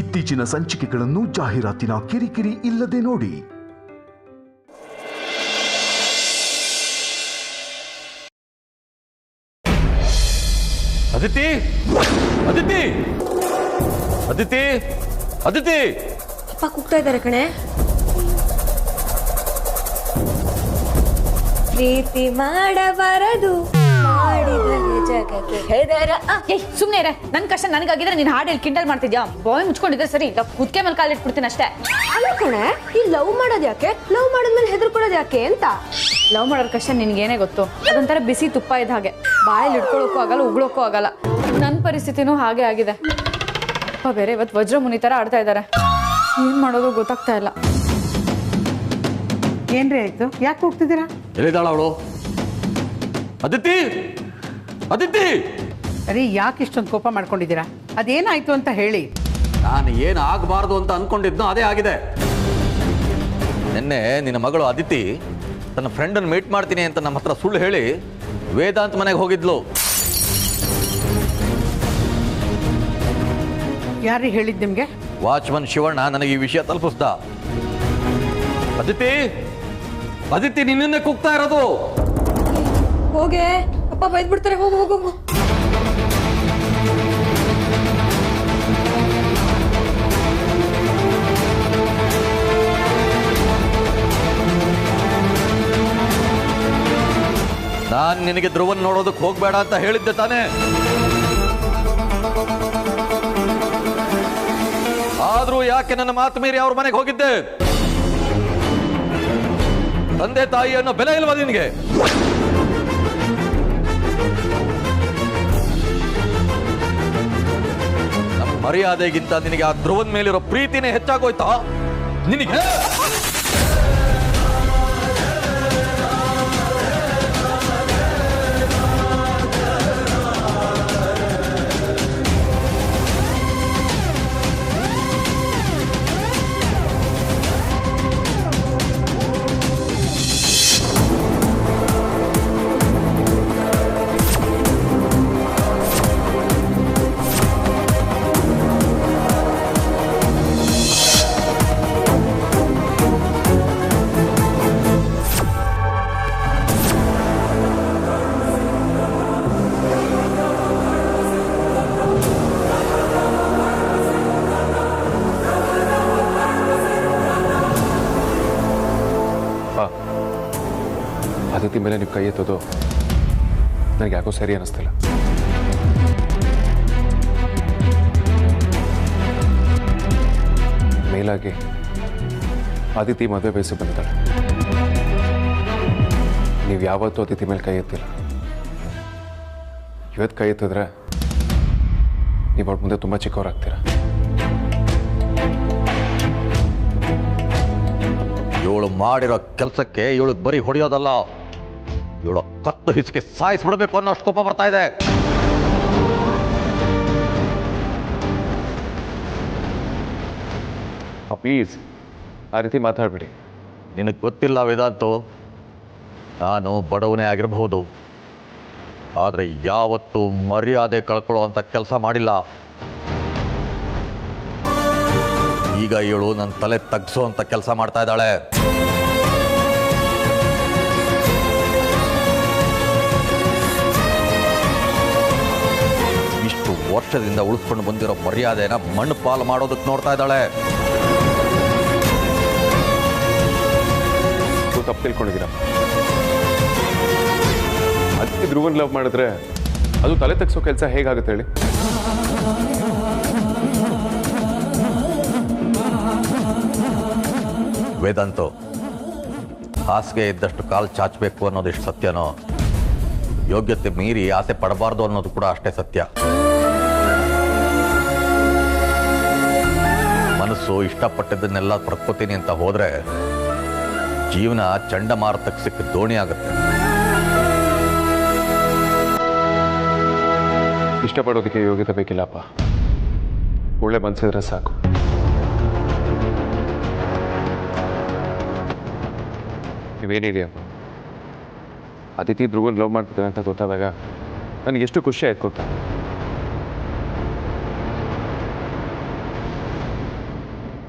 ಇತ್ತೀಚಿನ ಸಂಚಿಕೆಗಳನ್ನು ಜಾಹೀರಾತಿನ ಕಿರಿಕಿರಿ ಇಲ್ಲದೆ ನೋಡಿ. ಅದಿತಿ ಅದಿತಿ ಅದಿತಿ ಅದಿತಿ ಅಪ್ಪ ಕೂಗ್ತಾ ಇದ್ದಾರೆ ಕಣೆ. ಪ್ರೀತಿ ಮಾಡಬಾರದು ಮಾಡಿದರೆ ಜಗಕ್ಕೆ ಹೆದರ. ಸುಮ್ನೆ ಇರ. ನನ್ ಕಷ್ಟ ನನಗಾಗಿದ್ರೆ ನೀನ್ ಹಾಡು ಹೇಳಿ ಕಿಂಡಲ್ ಮಾಡ್ತಿದ್ಯಾ? ಬಾಯ್ ಮುಚ್ಕೊಂಡಿದ್ರೆ ಸರಿ, ಕುದ್ಕೆ ಮೇಲೆ ಕಾಲಿಟ್ಬಿಡ್ತೀನಿ ಅಷ್ಟೇ. ಅಲ್ಲ ಕಣೆ, ಈ ಲವ್ ಮಾಡೋದ್ ಯಾಕೆ, ಲವ್ ಮಾಡಿದ್ಮೇಲೆ ಹೆದರ್ಕೊಳ್ಳೋದು ಯಾಕೆ ಅಂತ. ಲವ್ ಮಾಡೋರ್ ಕಷ್ಟ ನಿನ್ಗೇನೆ ಗೊತ್ತು. ಅದೊಂಥರ ಬಿಸಿ ತುಪ್ಪ ಇದ್ದ ಹಾಗೆ, ಬಾಯಲ್ಲಿ ಇಟ್ಕೊಳ್ಳೋಕ್ಕೂ ಆಗಲ್ಲ, ಉಗ್ಳೋಕ್ಕೂ ಆಗಲ್ಲ. ನನ್ನ ಪರಿಸ್ಥಿತಿನೂ ಹಾಗೆ ಆಗಿದೆ. ಅಪ್ಪ ಬೇರೆ ಇವತ್ತು ವಜ್ರಮುನಿ ತರ ಆಡ್ತಾ ಇದ್ದಾರೆ. ಏನ್ ಮಾಡೋದು ಗೊತ್ತಾಗ್ತಾ ಇಲ್ಲ. ಏನ್ರಿ ಆಯ್ತು? ಯಾಕೆ ಹೋಗ್ತಿದ್ದೀರಾ? ಎಲ್ಲಿದ್ದಾಳ ಅವಳು? ಅದಿತಿ ಅದಿತಿ ಅರೆ, ಯಾಕೆ ಇಷ್ಟೊಂದು ಕೋಪ ಮಾಡ್ಕೊಂಡಿದ್ದೀರಾ? ಅದೇನಾಯ್ತು ಅಂತ ಹೇಳಿ. ನಾನು ಏನು ಆಗಬಾರ್ದು ಅಂತ ಅನ್ಕೊಂಡಿದ್ನೋ ಅದೇ ಆಗಿದೆ. ನಿನ್ನೆ ನಿನ್ನ ಮಗಳು ಅದಿತಿ ತನ್ನ ಫ್ರೆಂಡನ್ನು ಮೀಟ್ ಮಾಡ್ತೀನಿ ಅಂತ ನಮ್ಮ ಹತ್ರ ಸುಳ್ಳು ಹೇಳಿ ವೇದಾಂತ್ ಮನೆಗೆ ಹೋಗಿದ್ಲು. ಯಾರಿಗೆ ಹೇಳಿದ್ ನಿಮ್ಗೆ? ವಾಚ್ಮನ್ ಶಿವಣ್ಣ ನನಗೆ ಈ ವಿಷಯ ತಲುಪಿಸ್ದ. ಅದಿತಿ ಅದಿತಿ ನಿನ್ನೆ ಕೂಗ್ತಾ ಇರೋದು. ಹೋಗೆ ಅಪ್ಪ ಬೈದ್ಬಿಡ್ತಾರೆ. ಹೋಗು ಹೋಗು ಹೋಗು. ನಾನು ನಿನಗೆ ಧ್ರುವನ್ ನೋಡೋದಕ್ಕೆ ಹೋಗ್ಬೇಡ ಅಂತ ಹೇಳಿದ್ದೆ ತಾನೇ? ಆದ್ರೂ ಯಾಕೆ ನನ್ನ ಮಾತು ಮೀರಿ ಅವ್ರ ಮನೆಗೆ ಹೋಗಿದ್ದೆ? ತಂದೆ ತಾಯಿ ಅನ್ನೋ ಬೆಲೆ ಇಲ್ವಾ ನಿನಗೆ? ನಮ್ಮ ಮರ್ಯಾದೆಗಿಂತ ನಿನಗೆ ಆ ಧ್ರುವನ್ ಮೇಲಿರೋ ಪ್ರೀತಿನೇ ಹೆಚ್ಚಾಗೋಯ್ತಾ ನಿನಗೆ? ಅದಿತಿ ಮೇಲೆ ನೀವು ಕೈ ಎತ್ತೋದು ನನಗೆ ಯಾಕೋ ಸರಿ ಅನ್ನಿಸ್ತಿಲ್ಲ. ಮೇಲಾಗಿ ಅದಿತಿ ಮದುವೆ ವಯಸ್ಸು ಬಂದಿದ್ದಾಳೆ. ನೀವು ಯಾವತ್ತೂ ಅದಿತಿ ಮೇಲೆ ಕೈ ಎತ್ತಿಲ್ಲ. ಇವತ್ತು ಕೈ ಎತ್ತಿದ್ರೆ ನೀವು ಅವ್ರ ಮುಂದೆ ತುಂಬ ಚಿಕ್ಕವರಾಗ್ತೀರ. ಇವಳು ಮಾಡಿರೋ ಕೆಲಸಕ್ಕೆ ಇವಳು ಬರೀ ಹೊಡೆಯೋದಲ್ಲ, ಇವಳು ಕತ್ತು ಹಿಸಿಗೆ ಸಾಯಿಸ್ಬಿಡ್ಬೇಕು ಅನ್ನೋ ಅಷ್ಟು ಕೋಪ ಬರ್ತಾ ಇದೆ. ಪ್ಲೀಸ್ ಆ ರೀತಿ ಮಾತಾಡಬೇಡಿ. ನಿನಗೆ ಗೊತ್ತಿಲ್ಲ ವೇದಾಂತು, ನಾನು ಬಡವನೇ ಆಗಿರಬಹುದು, ಆದರೆ ಯಾವತ್ತೂ ಮರ್ಯಾದೆ ಕಳ್ಕೊಳ್ಳುವಂಥ ಕೆಲಸ ಮಾಡಿಲ್ಲ. ಈಗ ಇವಳು ನನ್ನ ತಲೆ ತಗ್ಸುವಂಥ ಕೆಲಸ ಮಾಡ್ತಾ ಇದ್ದಾಳೆ. ಇಷ್ಟು ವರ್ಷದಿಂದ ಉಳಿಸ್ಕೊಂಡು ಬಂದಿರೋ ಮರ್ಯಾದೆನ ಮಣ್ಣು ಪಾಲು ಮಾಡೋದಕ್ಕೆ ನೋಡ್ತಾ ಇದ್ದಾಳೆ. ತಪ್ಪು ತಿಳ್ಕೊಂಡಿದ್ದೀರಾ? ಅದಕ್ಕೆ ಧ್ರುವನ್ ಲವ್ ಮಾಡಿದ್ರೆ ಅದು ತಲೆ ತಗ್ಸೋ ಕೆಲಸ ಹೇಗಾಗುತ್ತೆ ಹೇಳಿ? ವೇದಾಂತು, ಹಾಸಿಗೆ ಇದ್ದಷ್ಟು ಕಾಲು ಚಾಚಬೇಕು ಅನ್ನೋದೆಷ್ಟು ಸತ್ಯನೋ, ಯೋಗ್ಯತೆ ಮೀರಿ ಆಸೆ ಪಡಬಾರ್ದು ಅನ್ನೋದು ಕೂಡ ಅಷ್ಟೇ ಸತ್ಯ. ಮನಸ್ಸು ಇಷ್ಟಪಟ್ಟಿದ್ದನ್ನೆಲ್ಲ ಪಡ್ಕೋತೀನಿ ಅಂತ ಹೋದ್ರೆ ಜೀವನ ಚಂಡಮಾರುತಕ್ಕೆ ಸಿಕ್ಕ ದೋಣಿ ಆಗುತ್ತೆ. ಇಷ್ಟಪಡೋದಕ್ಕೆ ಯೋಗ್ಯತೆ ಬೇಕಿಲ್ಲಪ್ಪ, ಒಳ್ಳೆ ಮನಸ್ಸಿದ್ರೆ ಸಾಕು. ನೀವೇನಿದೆಯಪ್ಪ, ಅದಿತಿ ಧ್ರುವನ್ ಲವ್ ಮಾಡ್ತಿದ್ದಾರೆ ಅಂತ ಗೊತ್ತಾದಾಗ ನನಗೆ ಎಷ್ಟು ಖುಷಿ ಆಯ್ತು ಗೊತ್ತಾ?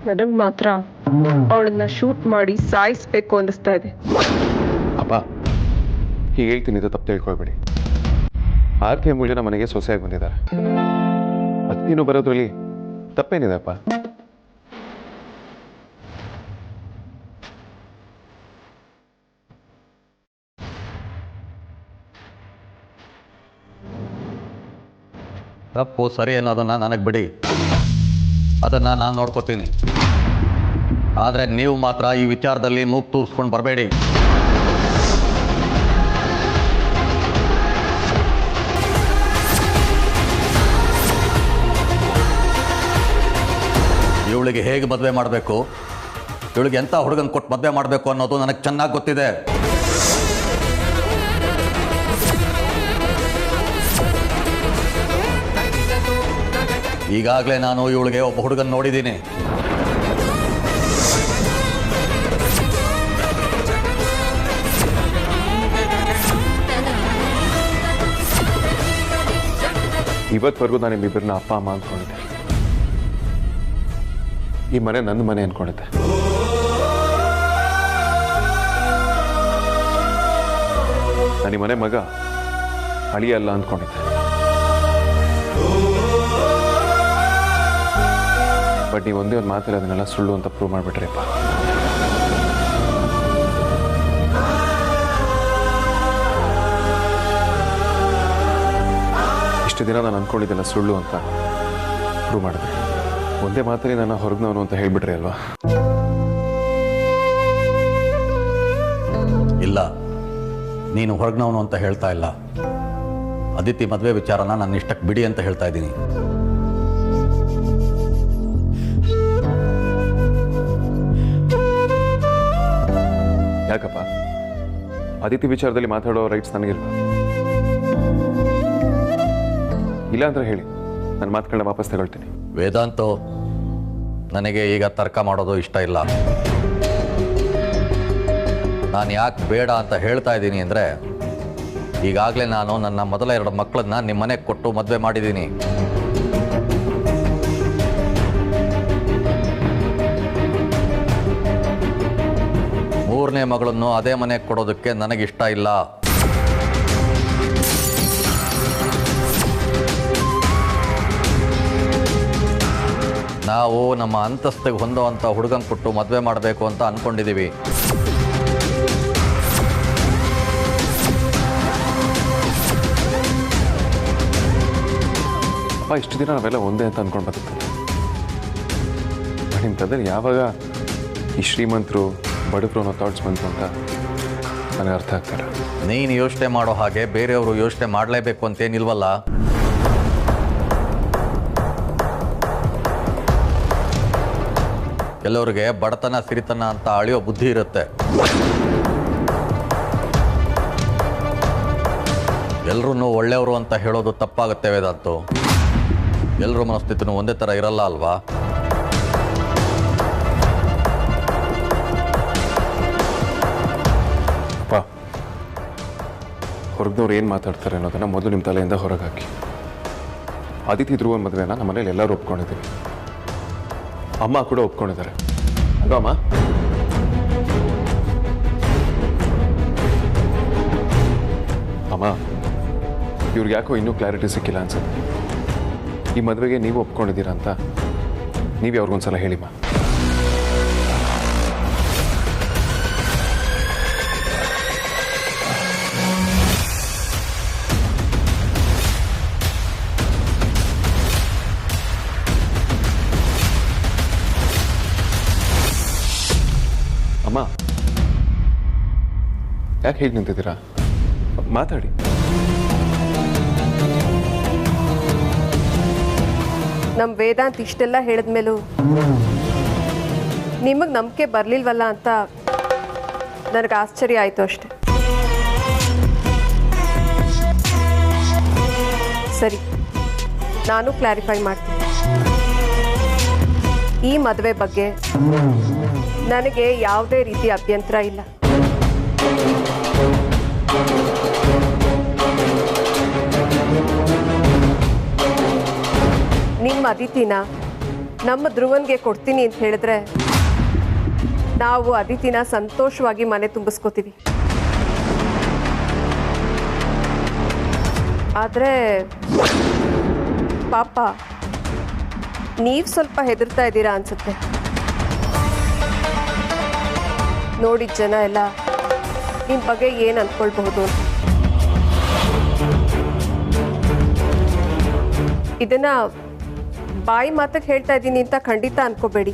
ನನಗ್ ಮಾತ್ರ ಅವಳನ್ನ ಶೂಟ್ ಮಾಡಿ ಸಾಯಿಸ್ಬೇಕು ಅನ್ನಿಸ್ತಾ ಇದೆ. ಅಪ್ಪ ಹೀಗೆ ಹೇಳ್ತೀನಿ ಇದು ತಪ್ಪು ತಿಳ್ಕೊಳ್ಬೇಡಿ. ಆರ್ತಿ ಎಂಬ ಜನ ಮನೆಗೆ ಸೊಸೆಯಾಗಿ ಬಂದಿದ್ದಾರೆ. ಅತ್ತಿನೂ ಬರೋದ್ರಲ್ಲಿ ತಪ್ಪೇನಿದೆ ಅಪ್ಪ? ತಪ್ಪು ಸರಿ ಅನ್ನೋದನ್ನು ನನಗೆ ಬಿಡಿ, ಅದನ್ನು ನಾನು ನೋಡ್ಕೋತೀನಿ. ಆದರೆ ನೀವು ಮಾತ್ರ ಈ ವಿಚಾರದಲ್ಲಿ ಮೂಗು ತೂರಿಸ್ಕೊಂಡು ಬರಬೇಡಿ. ಇವಳಿಗೆ ಹೇಗೆ ಮದುವೆ ಮಾಡಬೇಕು, ಇವಳಿಗೆ ಎಂಥ ಹುಡುಗನ ಕೊಟ್ಟು ಮದುವೆ ಮಾಡಬೇಕು ಅನ್ನೋದು ನನಗೆ ಚೆನ್ನಾಗಿ ಗೊತ್ತಿದೆ. ಈಗಾಗಲೇ ನಾನು ಇವಳಿಗೆ ಒಬ್ಬ ಹುಡುಗನ ನೋಡಿದ್ದೀನಿ. ಇವತ್ತವರೆಗೂ ನಾನು ನಿಮ್ಮಿಬ್ಬರನ್ನ ಅಪ್ಪ ಅಮ್ಮ ಅಂದ್ಕೊಂಡಿದ್ದೆ. ಈ ಮನೆ ನನ್ನ ಮನೆ ಅಂದ್ಕೊಂಡಿದ್ದೆ. ನಾನು ಈ ಮನೆ ಮಗ, ಅಳಿಯ ಅಲ್ಲ ಅಂದ್ಕೊಂಡಿದ್ದೆ. ಬಟ್ ನೀವು ಒಂದೇ ಒಂದು ಮಾತಲ್ಲಿ ಅದನ್ನೆಲ್ಲ ಸುಳ್ಳು ಅಂತ ಪ್ರೂವ್ ಮಾಡಿಬಿಟ್ರಿಪ್ಪ. ಇಷ್ಟು ದಿನ ನಾನು ಅಂದ್ಕೊಂಡಿದ್ದೆಲ್ಲ ಸುಳ್ಳು ಅಂತ ಪ್ರೂವ್ ಮಾಡಿದೆ. ಒಂದೇ ಮಾತಲ್ಲಿ ನನ್ನ ಹೊರಗ್ನವನು ಅಂತ ಹೇಳ್ಬಿಟ್ರಿ ಅಲ್ವಾ? ಇಲ್ಲ, ನೀನು ಹೊರಗ್ನವನು ಅಂತ ಹೇಳ್ತಾ ಇಲ್ಲ. ಅದಿತಿ ಮದುವೆ ವಿಚಾರನ ನನ್ನ ಇಷ್ಟಕ್ಕೆ ಬಿಡಿ ಅಂತ ಹೇಳ್ತಾ ಇದ್ದೀನಿ. ಯಾಕಪ್ಪ? ಅದಿತಿ ವಿಚಾರದಲ್ಲಿ ಮಾತಾಡೋ ರೈಟ್ಸ್ ನನಗಿಲ್ವಾ? ಇಲ್ಲ ಅಂದ್ರೆ ಹೇಳಿ, ನನ್ನ ಮಾತುಗಳನ್ನ ವಾಪಸ್ ತಗೊಳ್ತೀನಿ. ವೇದಾಂತು, ನನಗೆ ಈಗ ತರ್ಕ ಮಾಡೋದು ಇಷ್ಟ ಇಲ್ಲ. ನಾನು ಯಾಕೆ ಬೇಡ ಅಂತ ಹೇಳ್ತಾ ಇದ್ದೀನಿ ಅಂದರೆ, ಈಗಾಗಲೇ ನಾನು ನನ್ನ ಮೊದಲ 2 ಮಕ್ಕಳನ್ನ ನಿಮ್ಮ ಮನೆಗೆ ಕೊಟ್ಟು ಮದುವೆ ಮಾಡಿದ್ದೀನಿ. ಮೂರನೇ ಮಗಳನ್ನು ಅದೇ ಮನೆಗೆ ಕೊಡೋದಕ್ಕೆ ನನಗಿಷ್ಟ ಇಲ್ಲ. ನಾವು ನಮ್ಮ ಅಂತಸ್ತಿಗೆ ಹೊಂದುವಂಥ ಹುಡುಗನ ಕೊಟ್ಟು ಮದುವೆ ಮಾಡಬೇಕು ಅಂತ ಅಂದ್ಕೊಂಡಿದ್ದೀವಿ. ಅಪ್ಪ, ಇಷ್ಟು ದಿನ ನಾವೆಲ್ಲ ಒಂದೇ ಅಂತ ಅಂದ್ಕೊಂಡು ಬದುಕ್ತಾರೆ. ನಿಮ್ಮ ತಂದೆ ಯಾವಾಗ ಈ ಶ್ರೀಮಂತರು ಬಡವರು ಅನ್ನೋ ಥಾಟ್ಸ್ ಬಂತು ಅಂತ ನನಗೆ ಅರ್ಥ ಆಗ್ತಾರೆ. ನೀನು ಯೋಚನೆ ಮಾಡೋ ಹಾಗೆ ಬೇರೆಯವರು ಯೋಚನೆ ಮಾಡಲೇಬೇಕು ಅಂತೇನಿಲ್ವಲ್ಲ. ಕೆಲವರಿಗೆ ಬಡತನ ಸಿರಿತನ ಅಂತ ಅಳಿಯೋ ಬುದ್ಧಿ ಇರುತ್ತೆ. ಎಲ್ಲರೂ ಒಳ್ಳೆಯವರು ಅಂತ ಹೇಳೋದು ತಪ್ಪಾಗುತ್ತೆ ವೇದಾಂತು. ಎಲ್ಲರ ಮನಸ್ಥಿತಿನೂ ಒಂದೇ ಥರ ಇರಲ್ಲ ಅಲ್ವಾ? ಅಪ್ಪ, ಹೊರಗ್ನವ್ರು ಏನು ಮಾತಾಡ್ತಾರೆ ಅನ್ನೋದನ್ನ ಮೊದಲು ನಿಮ್ಮ ತಲೆಯಿಂದ ಹೊರಗೆ ಹಾಕಿ. ಅದಿತಿ ಧ್ರುವನ ಮದುವೆನ ನಮ್ಮ ಮನೇಲಿ ಎಲ್ಲರೂ ಒಪ್ಕೊಂಡಿದ್ದೀವಿ. ಅಮ್ಮ ಕೂಡ ಒಪ್ಕೊಂಡಿದ್ದಾರೆ ಅಲ್ವಾ ಅಮ್ಮ? ಅಮ್ಮ, ಇವ್ರಿಗೆ ಯಾಕೋ ಇನ್ನೂ ಕ್ಲಾರಿಟಿ ಸಿಕ್ಕಿಲ್ಲ ಅನ್ಸುತ್ತೆ. ಈ ಮದುವೆಗೆ ನೀವು ಒಪ್ಕೊಂಡಿದ್ದೀರಾ ಅಂತ ನೀವೇ ಅವ್ರಿಗೊಂದ್ಸಲ ಹೇಳಿಮ್ಮ. ಅಮ್ಮ, ಯಾಕೆ ಹೇಗೆ ನಿಂತಿದ್ದೀರಾ? ಮಾತಾಡಿ. ನಮ್ಮ ವೇದಾಂತ್ ಇಷ್ಟೆಲ್ಲ ಹೇಳಿದ್ಮೇಲೂ ನಿಮಗೆ ನಂಬಿಕೆ ಬರಲಿಲ್ವಲ್ಲ ಅಂತ ನನಗೆ ಆಶ್ಚರ್ಯ ಆಯಿತು ಅಷ್ಟೆ. ಸರಿ, ನಾನು ಕ್ಲಾರಿಫೈ ಮಾಡ್ತೀನಿ. ಈ ಮದುವೆ ಬಗ್ಗೆ ನನಗೆ ಯಾವುದೇ ರೀತಿ ಅಭ್ಯಂತರ ಇಲ್ಲ. ನಿಮ್ಮ ಅದಿತಿನ ನಮ್ಮ ಧ್ರುವನ್ಗೆ ಕೊಡ್ತೀನಿ ಅಂತ ಹೇಳಿದ್ರೆ ನಾವು ಅದಿತಿನ ಸಂತೋಷವಾಗಿ ಮನೆ ತುಂಬಿಸ್ಕೋತೀವಿ. ಆದರೆ ಪಾಪ ನೀವು ಸ್ವಲ್ಪ ಹೆದರ್ತಾ ಇದ್ದೀರಾ ಅನ್ಸುತ್ತೆ. ನೋಡಿದ ಜನ ಎಲ್ಲ ನಿಮ್ಮ ಬಗ್ಗೆ ಏನು ಅಂದ್ಕೊಳ್ಬಹುದು ಅಂತ. ಇದನ್ನ ಬಾಯಿ ಮಾತಿಗೆ ಹೇಳ್ತಾ ಇದ್ದೀನಿ ಅಂತ ಖಂಡಿತ ಅನ್ಕೋಬೇಡಿ.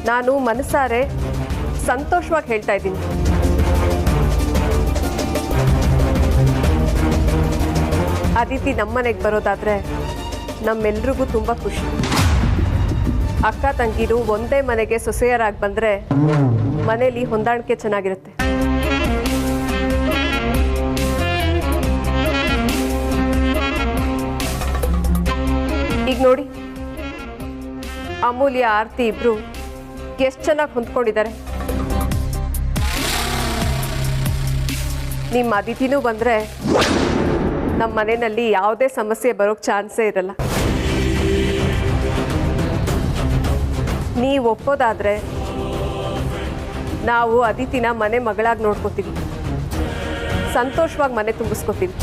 ನಾನು ಮನಸಾರೆ ಸಂತೋಷವಾಗಿ ಹೇಳ್ತಾ ಇದ್ದೀನಿ. ಅದಿತಿ ನಮ್ಮನೆಗೆ ಬರೋದಾದ್ರೆ ನಮ್ಮೆಲ್ರಿಗೂ ತುಂಬ ಖುಷಿ. ಅಕ್ಕ ತಂಗಿರು ಒಂದೇ ಮನೆಗೆ ಸೊಸೆಯರಾಗಿ ಬಂದರೆ ಮನೇಲಿ ಹೊಂದಾಣಿಕೆ ಚೆನ್ನಾಗಿರುತ್ತೆ. ಈಗ ನೋಡಿ, ಅಮೂಲ್ಯ ಆರ್ತಿ ಇಬ್ರು ಎಷ್ಟು ಚೆನ್ನಾಗಿ ಹೊಂದ್ಕೊಂಡಿದ್ದಾರೆ. ನಿಮ್ಮ ಅದಿತಿನೂ ಬಂದರೆ ನಮ್ಮ ಮನೆಯಲ್ಲಿ ಯಾವುದೇ ಸಮಸ್ಯೆ ಬರೋಕ್ಕೆ ಚಾನ್ಸೇ ಇರಲ್ಲ. ನೀವು ಒಪ್ಪೋದಾದರೆ ನಾವು ಅದಿತಿನ ಮನೆ ಮಗಳಾಗಿ ನೋಡ್ಕೋತೀವಿ, ಸಂತೋಷವಾಗಿ ಮನೆ ತುಂಬಿಸ್ಕೋತೀವಿ.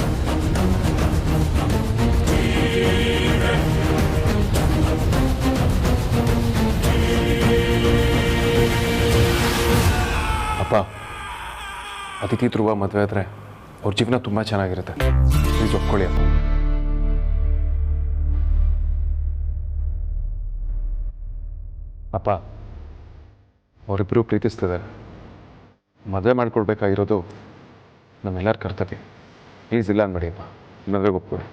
ಅಪ್ಪ, ಅದಿತಿ ಧ್ರುವ ಮದುವೆ ಆದರೆ ಅವ್ರ ಜೀವನ ತುಂಬ ಚೆನ್ನಾಗಿರುತ್ತೆ. ಪ್ಲೀಸ್ ಒಪ್ಕೊಳ್ಳಿ ಅಪ್ಪ. ಅಪ್ಪ, ಅವರಿಬ್ಬರು ಪ್ರೀತಿಸ್ತಿದ್ದಾರೆ. ಮದುವೆ ಮಾಡ್ಕೊಡ್ಬೇಕಾಗಿರೋದು ನಮ್ಮೆಲ್ಲರ ಕರ್ತವ್ಯ. ಪ್ಲೀಸ್ ಇಲ್ಲ ಅನ್ಬೇಡಿ ಅಪ್ಪ, ಮದುವೆಗೆ ಒಪ್ಕೊಳ್ಳಿ.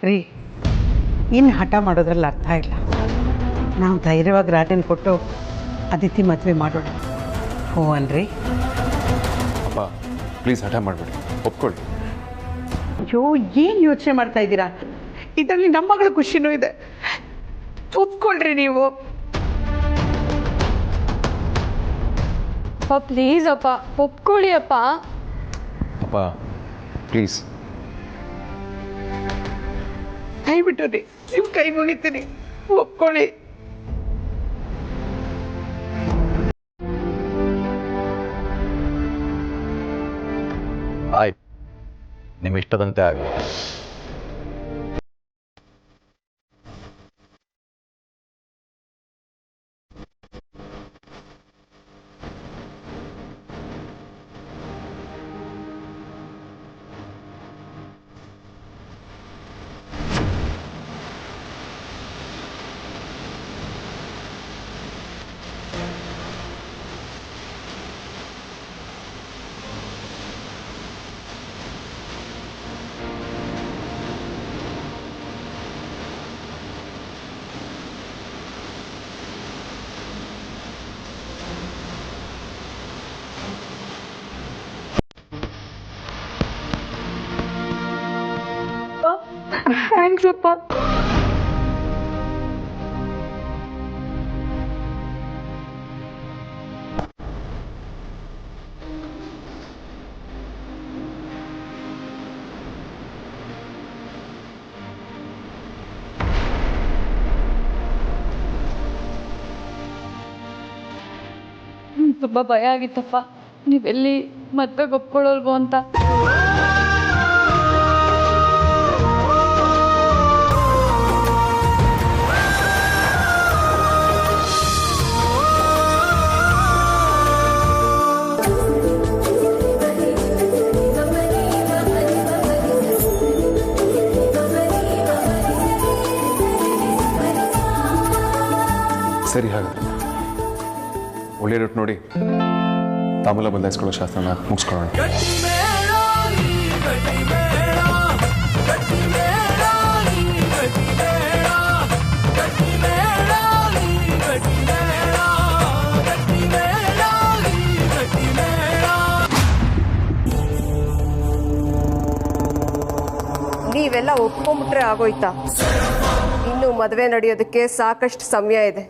ರೀ, ಇನ್ನು ಹಠ ಮಾಡೋದ್ರಲ್ಲಿ ಅರ್ಥ ಇಲ್ಲ. ನಾವು ಧೈರ್ಯವಾಗಿ ರಾಟನ್ ಕೊಟ್ಟು ಅದಿತಿ ಮದುವೆ ಮಾಡೋಣ. ಹ್ಞೂ ಅನ್ರಿ. ಅಪ್ಪ, ಪ್ಲೀಸ್ ಹಠ ಮಾಡಬೇಡಿ, ಒಪ್ಕೊಳ್ಳಿ. ಅಯ್ಯೋ, ಏನು ಯೋಚನೆ ಮಾಡ್ತಾ ಇದ್ದೀರಾ? ಇದರಲ್ಲಿ ನಮ್ಮ ಮಗಳ ಖುಷಿನೂ ಇದೆ. ಒಪ್ಕೊಳ್ರಿ ನೀವು. ಅಪ್ಪ ಪ್ಲೀಸ್ ಅಪ್ಪ, ಒಪ್ಕೊಳ್ಳಿ ಅಪ್ಪ. ಅಪ್ಪ ಪ್ಲೀಸ್. ದಯವಿಟ್ಟು ರೀ, ನಿಮ್ಮ ಕೈ ಮುಗಿತೀನಿ, ಒಪ್ಕೊಳ್ಳಿ. ಆಯ್ತು, ನಿಮ್ಮ ಇಷ್ಟದಂತೆ ಆಗಲಿ. ಥ್ಯಾಂಕ್ಸ್ ಅಪ್ಪ. ತುಂಬ ಭಯ ಆಗಿತ್ತಪ್ಪ, ನೀವೆಲ್ಲಿ ಮದ್ವೆಗೆ ಒಪ್ಕೊಳ್ಳೋಲ್ವೋ ಅಂತ. ಸರಿ, ಹಾಗಾದ್ರೆ ಒಳ್ಳೆ ರೂಟ್ ನೋಡಿ ತಾಂಬೂಲ ಬದಲಾಯಿಸ್ಕೊಳ್ಳೋ ಶಾಸ್ತ್ರನ ಮುಗಿಸ್ಕೊಳ್ಳೋಣ. ನೀವೆಲ್ಲ ಒಪ್ಕೊಂಡ್ಬಿಟ್ರೆ ಆಗೋಯ್ತಾ? ಮದುವೆ ನಡೆಯೋದಕ್ಕೆ ಸಾಕಷ್ಟು ಸಮಯ ಇದೆ.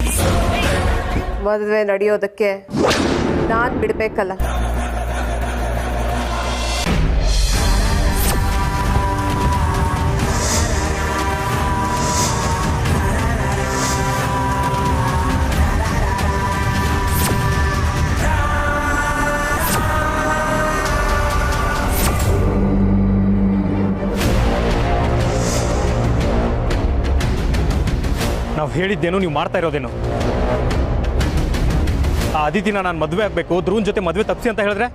ಮದುವೆ ನಡೆಯೋದಕ್ಕೆ ನಾನು ಬಿಡಬೇಕಲ್ಲ. ನಾವು ಹೇಳಿದ್ದೇನು ನೀವು ಮಾಡ್ತಾ ಇರೋದೇನು? ಆ ಅದಿತಿನ ನಾನು ಮದುವೆ ಆಗಬೇಕು, ಧ್ರುವನ್ ಜೊತೆ ಮದುವೆ ತಪ್ಪಿಸಿ ಅಂತ ಹೇಳಿದ್ರೆ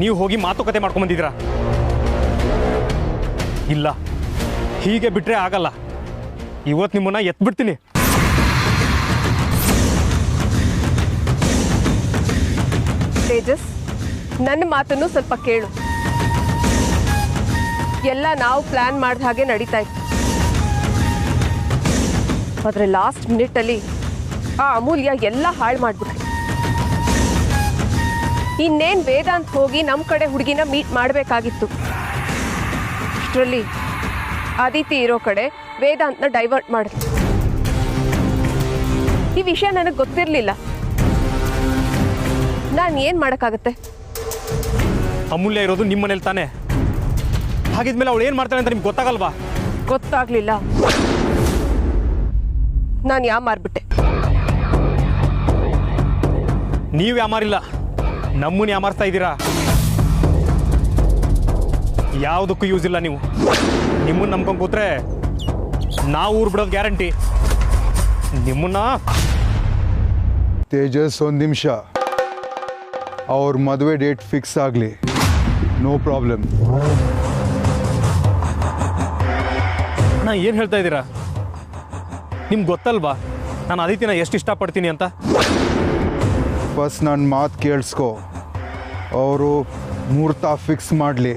ನೀವು ಹೋಗಿ ಮಾತುಕತೆ ಮಾಡ್ಕೊಂಬಂದಿದ್ದೀರಾ? ಇಲ್ಲ, ಹೀಗೆ ಬಿಟ್ಟರೆ ಆಗಲ್ಲ. ಇವತ್ತು ನಿಮ್ಮನ್ನ ಎತ್ಬಿಡ್ತೀನಿ. ತೇಜಸ್, ನನ್ನ ಮಾತನ್ನು ಸ್ವಲ್ಪ ಕೇಳು. ಎಲ್ಲ ನಾವು ಪ್ಲಾನ್ ಮಾಡಿದ ಹಾಗೆ ನಡೀತಾ ಇತ್ತು. ಆದರೆ ಲಾಸ್ಟ್ ಮಿನಿಟಲ್ಲಿ ಆ ಅಮೂಲ್ಯ ಎಲ್ಲ ಹಾಳು ಮಾಡಿಬಿಟ್ರು. ಇನ್ನೇನು ವೇದಾಂತ್ ಹೋಗಿ ನಮ್ಮ ಕಡೆ ಹುಡುಗಿನ ಮೀಟ್ ಮಾಡಬೇಕಾಗಿತ್ತು. ಅಷ್ಟರಲ್ಲಿ ಅದಿತಿ ಇರೋ ಕಡೆ ವೇದಾಂತ್ನ ಡೈವರ್ಟ್ ಮಾಡಿದ್ರು. ಈ ವಿಷಯ ನನಗೆ ಗೊತ್ತಿರಲಿಲ್ಲ. ನಾನು ಏನು ಮಾಡೋಕ್ಕಾಗತ್ತೆ? ಅಮೂಲ್ಯ ಇರೋದು ನಿಮ್ಮ ಮನೇಲಿ ತಾನೇ. ಹಾಗಿದ್ಮೇಲೆ ಅವಳು ಏನು ಮಾಡ್ತಾಳೆ ಅಂತ ನಿಮ್ಗೆ ಗೊತ್ತಾಗಲ್ವಾ? ಗೊತ್ತಾಗ್ಲಿಲ್ಲ. ನಾನು ಯಾಮಾರ್ಬಿಟ್ಟೆ. ನೀವು ಯಾಮಾರಿಲ್ಲ, ನಮ್ಮನ್ನು ಯಾಮಾರಿಸ್ತಾ ಇದ್ದೀರಾ. ಯಾವುದಕ್ಕೂ ಯೂಸ್ ಇಲ್ಲ. ನೀವು ನಿಮ್ಮನ್ನು ನಂಬ್ಕೊಂಡು ಕೂತ್ರೆ ನಾವು ಊರು ಬಿಡೋದು ಗ್ಯಾರಂಟಿ. ನಿಮ್ಮನ್ನ ತೇಜಸ್, ಒಂದು ನಿಮಿಷ. ಅವ್ರ ಮದುವೆ ಡೇಟ್ ಫಿಕ್ಸ್ ಆಗಲಿ, ನೋ ಪ್ರಾಬ್ಲಮ್. ನಾ ಏನು ಹೇಳ್ತಾ ಇದ್ದೀರಾ? ನಿಮ್ಗೆ ಗೊತ್ತಲ್ವಾ ನಾನು ಅದಿತಿನ ಎಷ್ಟು ಇಷ್ಟಪಡ್ತೀನಿ ಅಂತ? ಫಸ್ಟ್ ನನ್ನ ಮಾತು ಕೇಳಿಸ್ಕೊ. ಅವರು ಮುಹೂರ್ತ ಫಿಕ್ಸ್ ಮಾಡಲಿ.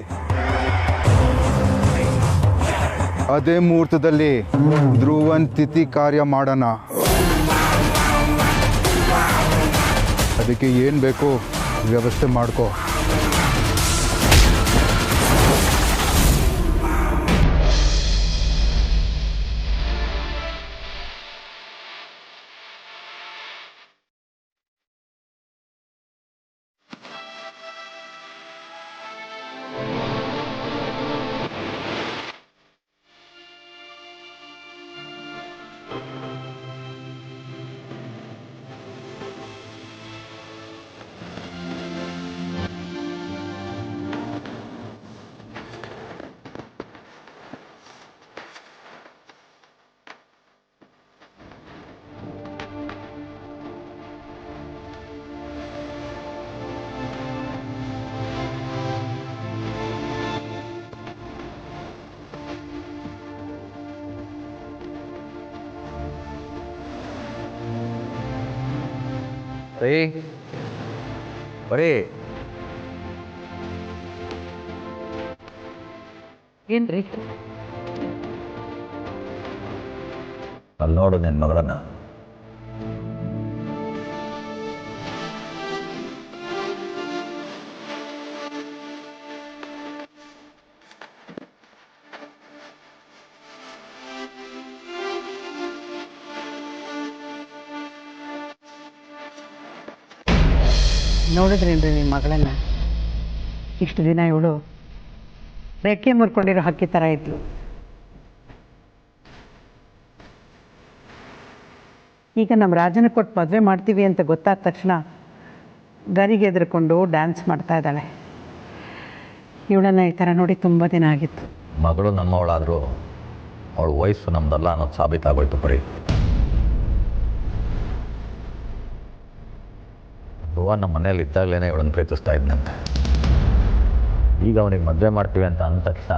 ಅದೇ ಮುಹೂರ್ತದಲ್ಲಿ ಧ್ರುವನ್ ತಿಥಿ ಕಾರ್ಯ ಮಾಡೋಣ. ಅದಕ್ಕೆ ಏನು ಬೇಕೋ ವ್ಯವಸ್ಥೆ ಮಾಡ್ಕೋ. ಬರೀ ಏನ್ರಿ? ಅಲ್ಲಿ ನೋಡು ನಿನ್ನ ಮಗಳನ್ನ. ನೋಡಿದ್ರೇನ್ರಿ ನಿಮ್ಮ ಮಗಳನ್ನ? ಇಷ್ಟು ದಿನ ಇವಳು ರೆಕ್ಕೆ ಮುರ್ಕೊಂಡಿರೋ ಹಕ್ಕಿ ಥರ ಇದ್ಲು. ಈಗ ನಮ್ಮ ರಾಜನ ಕೊಟ್ಟು ಮದುವೆ ಮಾಡ್ತೀವಿ ಅಂತ ಗೊತ್ತಾದ ತಕ್ಷಣ ಗರಿಗೆ ಎದುರ್ಕೊಂಡು ಡ್ಯಾನ್ಸ್ ಮಾಡ್ತಾ ಇದ್ದಾಳೆ. ಇವಳನ್ನು ಈ ಥರ ನೋಡಿ ತುಂಬ ದಿನ ಆಗಿತ್ತು. ಮಗಳು ನಮ್ಮವಳಾದರೂ ಅವಳ ವಯಸ್ಸು ನಮ್ದಲ್ಲ ಅನ್ನೋದು ಸಾಬೀತಾಗೋಯ್ತು. ಬರೀ ಧ್ರುವ ನಮ್ಮ ಮನೇಲಿ ಇದ್ದಾಗಲೇ ಇವಳನ್ನು ಪ್ರೀತಿಸ್ತಾ ಇದ್ದಂತೆ. ಈಗ ಅವನಿಗೆ ಮದುವೆ ಮಾಡ್ತೀವಿ ಅಂತ ಅಂದ ತಕ್ಷಣ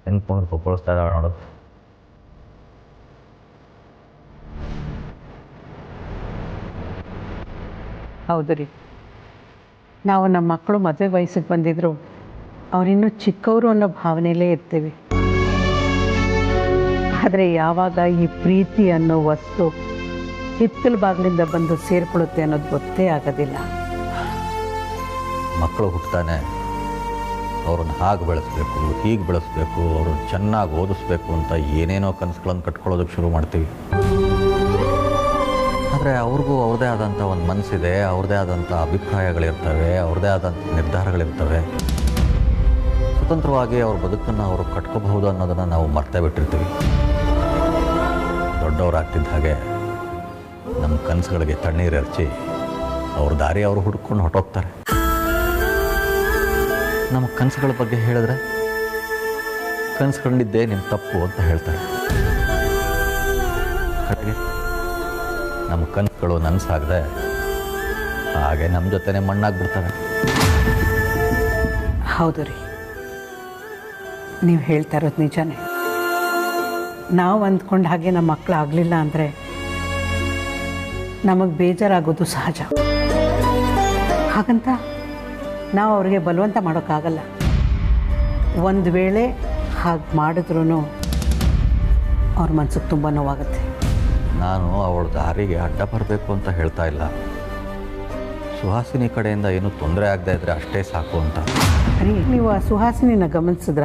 ಹೆಂಗೆ ಕೊಪ್ಪಳಿಸ್ತಾ ಇದ್ದಾವೆ ನೋಡೋದು. ಹೌದು ರೀ, ನಾವು ನಮ್ಮ ಮಕ್ಕಳು ಮದುವೆ ವಯಸ್ಸಿಗೆ ಬಂದಿದ್ರು ಅವರಿನ್ನೂ ಚಿಕ್ಕವರು ಅನ್ನೋ ಭಾವನೆಯಲ್ಲೇ ಇರ್ತೀವಿ. ಆದರೆ ಯಾವಾಗ ಈ ಪ್ರೀತಿ ಅನ್ನೋ ವಸ್ತು ಹಿತ್ತಲ ಬಾಗಿಲಿಂದ ಬಂದು ಸೇರಿಕೊಳ್ಳುತ್ತೆ ಅನ್ನೋದು ಗೊತ್ತೇ ಆಗೋದಿಲ್ಲ. ಮಕ್ಕಳು ಹುಟ್ಟುತ್ತಾನೆ ಅವ್ರನ್ನ ಹಾಗೆ ಬೆಳೆಸ್ಬೇಕು, ಹೀಗೆ ಬೆಳೆಸ್ಬೇಕು, ಅವ್ರನ್ನ ಚೆನ್ನಾಗಿ ಓದಿಸ್ಬೇಕು ಅಂತ ಏನೇನೋ ಕನಸುಗಳನ್ನು ಕಟ್ಕೊಳ್ಳೋದಕ್ಕೆ ಶುರು ಮಾಡ್ತೀವಿ. ಆದರೆ ಅವ್ರಿಗೂ ಅವ್ರದ್ದೇ ಆದಂಥ ಒಂದು ಮನಸ್ಸಿದೆ, ಅವ್ರದ್ದೇ ಆದಂಥ ಅಭಿಪ್ರಾಯಗಳಿರ್ತವೆ, ಅವ್ರದ್ದೇ ಆದಂಥ ನಿರ್ಧಾರಗಳಿರ್ತವೆ. ಸ್ವತಂತ್ರವಾಗಿ ಅವ್ರ ಬದುಕನ್ನು ಅವರು ಕಟ್ಕೋಬಹುದು ಅನ್ನೋದನ್ನು ನಾವು ಮರ್ತೇ ಬಿಟ್ಟಿರ್ತೀವಿ. ದೊಡ್ಡವರಾಗ್ತಿದ್ದ ಹಾಗೆ ನಮ್ಮ ಕನಸುಗಳಿಗೆ ತಣ್ಣೀರು ಎರಚಿ ಅವ್ರ ದಾರಿ ಅವರು ಹುಡ್ಕೊಂಡು ಹೊಟ್ಟೋಗ್ತಾರೆ. ನಮ್ಮ ಕನಸುಗಳ ಬಗ್ಗೆ ಹೇಳಿದ್ರೆ ಕನಸು ಕಂಡಿದ್ದೇ ನಿಮ್ಮ ತಪ್ಪು ಅಂತ ಹೇಳ್ತಾರೆ. ಹಾಗೆ ನಮ್ಮ ಕನಸುಗಳು ನನಸಾಗದೆ ಹಾಗೆ ನಮ್ಮ ಜೊತೆನೇ ಮಣ್ಣಾಗ್ಬಿಡ್ತವೆ. ಹೌದು ರೀ, ನೀವು ಹೇಳ್ತಾ ಇರೋದು ನಿಜಾನೇ. ನಾವು ಅಂದ್ಕೊಂಡು ಹಾಗೆ ನಮ್ಮ ಮಕ್ಕಳು ಆಗಲಿಲ್ಲ ಅಂದರೆ ನಮಗೆ ಬೇಜಾರಾಗೋದು ಸಹಜ. ಹಾಗಂತ ನಾವು ಅವ್ರಿಗೆ ಬಲವಂತ ಮಾಡೋಕ್ಕಾಗಲ್ಲ. ಒಂದು ವೇಳೆ ಹಾಗೆ ಮಾಡಿದ್ರೂ ಅವ್ರ ಮನ್ಸಿಗೆ ತುಂಬ ನೋವಾಗುತ್ತೆ. ನಾನು ಅವಳ ದಾರಿಗೆ ಅಡ್ಡ ಬರಬೇಕು ಅಂತ ಹೇಳ್ತಾ ಇಲ್ಲ. ಸುಹಾಸಿನಿ ಕಡೆಯಿಂದ ಏನೂ ತೊಂದರೆ ಆಗದೆ ಇದ್ದರೆ ಅಷ್ಟೇ ಸಾಕು ಅಂತ. ರೀ, ನೀವು ಆ ಸುಹಾಸಿನಿನ ಗಮನಿಸಿದ್ರ?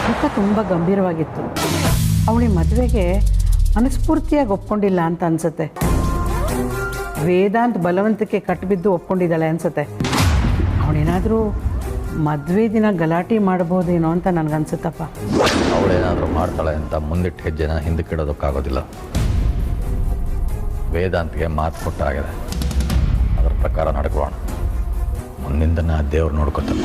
ಮುಖ ತುಂಬ ಗಂಭೀರವಾಗಿತ್ತು. ಅವಳಿ ಮದುವೆಗೆ ಮನಸ್ಫೂರ್ತಿಯಾಗಿ ಒಪ್ಕೊಂಡಿಲ್ಲ ಅಂತ ಅನ್ಸುತ್ತೆ. ವೇದಾಂತ್ ಬಲವಂತಕ್ಕೆ ಕಟ್ಟಿಬಿದ್ದು ಒಪ್ಕೊಂಡಿದ್ದಾಳೆ ಅನ್ಸುತ್ತೆ. ಅವಳೇನಾದರೂ ಮದುವೆ ದಿನ ಗಲಾಟೆ ಮಾಡ್ಬೋದೇನೋ ಅಂತ ನನಗನ್ಸುತ್ತಪ್ಪ. ಅವಳೇನಾದರೂ ಮಾಡ್ತಾಳೆ ಅಂತ ಮುಂದಿಟ್ಟು ಹೆಜ್ಜೆನ ಹಿಂದಕ್ಕಿಡೋದಕ್ಕಾಗೋದಿಲ್ಲ. ವೇದಾಂತ್ಗೆ ಮಾತು ಕೊಟ್ಟಾಗಿದೆ, ಅದರ ಪ್ರಕಾರ ನಡ್ಕೊಳ್ಳೋಣ. ಮುಂದಿಂದನ್ನು ದೇವ್ರು ನೋಡ್ಕೊತಾನೆ.